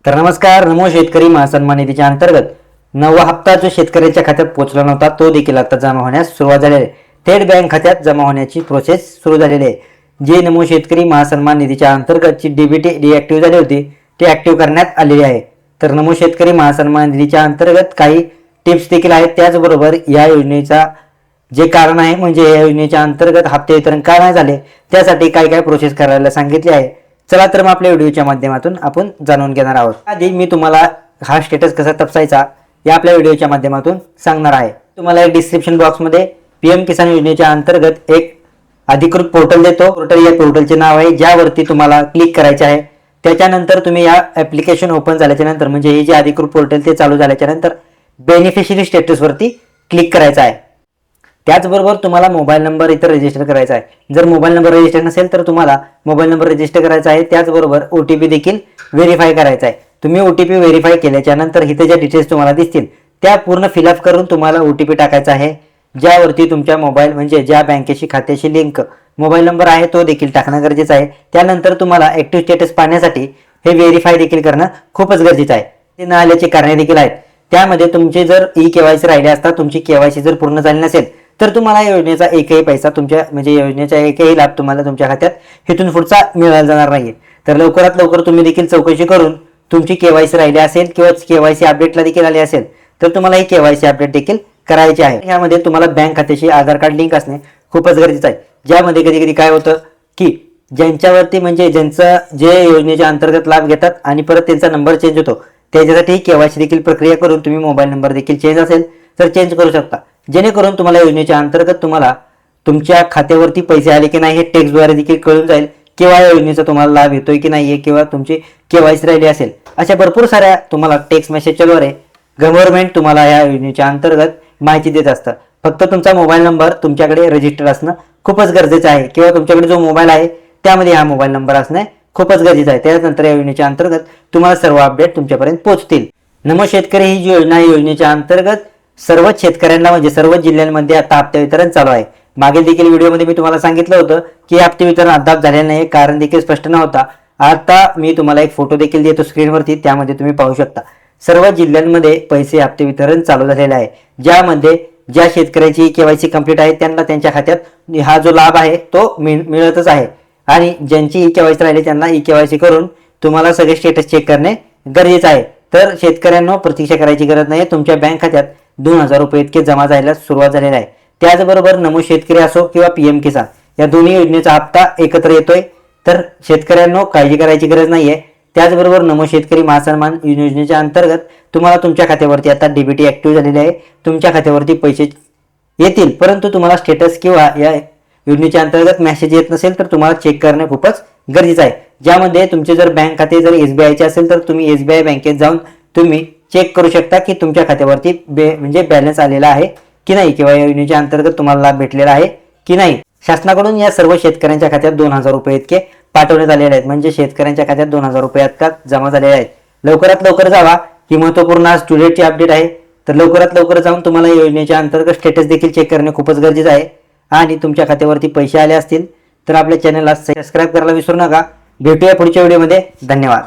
तर नमस्कार. नमो शेतकरी महासन्मान निधीच्या अंतर्गत नववा हप्ता जो शेतकऱ्यांच्या खात्यात पोहोचला नव्हता तो देखील आता जमा होण्यास सुरुवात झालेली आहे. थेट बँक खात्यात जमा होण्याची प्रोसेस सुरू झालेली आहे. जे नमो शेतकरी महासन्मान निधीच्या अंतर्गतची डीबीटी डिॲक्टिव्ह झाली होती ती ॲक्टिव्ह करण्यात आलेली आहे. तर नमो शेतकरी महासन्मान निधीच्या अंतर्गत काही टिप्स देखील आहेत. त्याचबरोबर या योजनेचा जे कारण आहे म्हणजे या योजनेच्या अंतर्गत हप्ते वितरण का नाही झाले त्यासाठी काय काय प्रोसेस करायला सांगितले आहे. चला तर मग आपल्या व्हिडिओच्या माध्यमातून आपण जाणून घेणार आहोत. आधी मी तुम्हाला हा स्टेटस कसा तपासायचा या आपल्या व्हिडिओच्या माध्यमातून सांगणार आहे. तुम्हाला एक डिस्क्रिप्शन बॉक्समध्ये पीएम किसान योजनेच्या अंतर्गत एक अधिकृत पोर्टल देतो. पोर्टल या पोर्टलचे नाव आहे ज्यावरती तुम्हाला क्लिक करायचे आहे. त्याच्यानंतर तुम्ही या ॲप्लिकेशन ओपन झाल्याच्या नंतर म्हणजे हे जे अधिकृत पोर्टल ते चालू झाल्याच्या नंतर बेनिफिशियरी स्टेटसवरती क्लिक करायचं आहे. त्याचबरोबर तुम्हाला मोबाईल नंबर इथं रजिस्टर करायचा आहे. जर मोबाईल नंबर रजिस्टर नसेल तर तुम्हाला मोबाईल नंबर रजिस्टर करायचा आहे. त्याचबरोबर OTP देखील व्हेरीफाय करायचा आहे. तुम्ही OTP व्हेरीफाय केल्याच्या नंतर इथे ज्या डिटेल्स तुम्हाला दिसतील त्या पूर्ण फिलअप करून तुम्हाला OTP टाकायचा आहे. ज्यावरती तुमच्या मोबाईल म्हणजे ज्या बँकेशी खात्याशी लिंक मोबाईल नंबर आहे तो देखील टाकणं गरजेचं आहे. त्यानंतर तुम्हाला ॲक्टिव्ह स्टेटस पाहण्यासाठी हे व्हेरीफाय देखील करणं खूपच गरजेचं आहे. ते न आल्याची कारणे देखील आहेत. त्यामध्ये तुमचे जर KYC राहिले असता तुमची KYC जर पूर्ण झाली नसेल तर तुम्हाला या योजनेचा एकही पैसा तुमच्या म्हणजे योजनेचा एकही लाभ तुम्हाला तुमच्या खात्यात इथून पुढचा मिळाला जाणार नाही. तर लवकरात लवकर तुम्ही देखील चौकशी करून तुमची KYC राहिली असेल किंवा KYC अपडेटला देखील आली असेल तर तुम्हाला ही KYC अपडेट देखील करायची आहे. यामध्ये तुम्हाला बँक खात्याशी आधार कार्ड लिंक असणे खूपच गरजेचं आहे. ज्यामध्ये कधी कधी काय होतं की ज्यांच्यावरती म्हणजे ज्यांचं जे योजनेच्या अंतर्गत लाभ घेतात आणि परत त्यांचा नंबर चेंज होतो त्याच्यासाठी KYC देखील प्रक्रिया करून तुम्ही मोबाईल नंबर देखील चेंज असेल तर चेंज करू शकता. जेणेकरून तुम्हाला योजनेच्या अंतर्गत तुम्हाला तुमच्या खात्यावरती पैसे आले की नाही हे टेक्स्टद्वारे देखील कळून जाईल किंवा या योजनेचा तुम्हाला लाभ येतोय की नाहीये किंवा तुमची KYC राहिली असेल. अशा भरपूर साऱ्या तुम्हाला टेक्स्ट मेसेजच्याद्वारे गव्हर्नमेंट तुम्हाला या योजनेच्या अंतर्गत माहिती देत असतं. फक्त तुमचा मोबाईल नंबर तुमच्याकडे रजिस्टर असणं खूपच गरजेचं आहे किंवा तुमच्याकडे जो मोबाईल आहे त्यामध्ये हा मोबाईल नंबर असणे खूपच गरजेचं आहे. त्यानंतर या योजनेच्या अंतर्गत तुम्हाला सर्व अपडेट तुमच्यापर्यंत पोहोचतील. नमो शेतकरी ही जी योजना आहे योजनेच्या अंतर्गत सर्वच शेतकऱ्यांना म्हणजे सर्वच जिल्ह्यांमध्ये आता हप्ते वितरण चालू आहे. मागील देखील व्हिडिओमध्ये मी तुम्हाला सांगितलं होतं की हप्ते वितरण अद्याप झालेलं नाही, कारण देखील स्पष्ट नव्हता. आता मी तुम्हाला एक फोटो देखील देतो स्क्रीनवरती, त्यामध्ये तुम्ही पाहू शकता सर्व जिल्ह्यांमध्ये पैसे हप्ते वितरण चालू झालेलं आहे. ज्यामध्ये ज्या शेतकऱ्याची KYC कंप्लीट आहे त्यांना त्यांच्या खात्यात हा जो लाभ आहे तो मिळतच आहे आणि ज्यांची KYC राहिली त्यांना KYC करून तुम्हाला सगळे स्टेटस चेक करणे गरजेचं आहे. तर शेतकऱ्यांना प्रतीक्षा करायची गरज नाही. तुमच्या बँक खात्यात 2,000 रुपये इतके जमा झाल्यास सुरुवात झालेली आहे. त्याचबरोबर नमो शेतकरी असो किंवा PM किसान या दोन्ही योजनेचा हप्ता एकत्र येतोय. तर शेतकऱ्यांना काळजी करायची गरज नाहीये. त्याचबरोबर नमो शेतकरी महासन्मान योजनेच्या अंतर्गत तुम्हाला तुमच्या खात्यावरती आता DBT ॲक्टिव्ह झालेली आहे. तुमच्या खात्यावरती पैसे येतील, परंतु तुम्हाला स्टेटस किंवा या योजनेच्या अंतर्गत मेसेज येत नसेल तर तुम्हाला चेक करणे खूपच गरजेचं आहे. ज्यामध्ये तुमचे जर बँक खाते जर SBIचे असेल तर तुम्ही SBI बँकेत जाऊन तुम्ही चेक करू शकता की तुमच्या खात्यावरती म्हणजे बॅलन्स आलेला आहे की नाही किंवा या योजनेच्या अंतर्गत तुम्हाला लाभ भेटलेला आहे की नाही. शासनाकडून या सर्व शेतकऱ्यांच्या खात्यात 2,000 रुपये इतके पाठवण्यात आलेले आहेत. म्हणजे शेतकऱ्यांच्या खात्यात 2,000 रुपये जमा झालेले आहेत. लवकरात लवकर जावा. ही महत्त्वपूर्ण आज स्टुडंटची अपडेट आहे. तर लवकरात लवकर जाऊन तुम्हाला या योजनेच्या अंतर्गत स्टेटस देखील चेक करणे खूपच गरजेचं आहे. आणि तुमच्या खात्यावरती पैसे आले असतील तर आपल्या चॅनलला सबस्क्राईब करायला विसरू नका. भेटूया पुढच्या व्हिडिओमध्ये. धन्यवाद.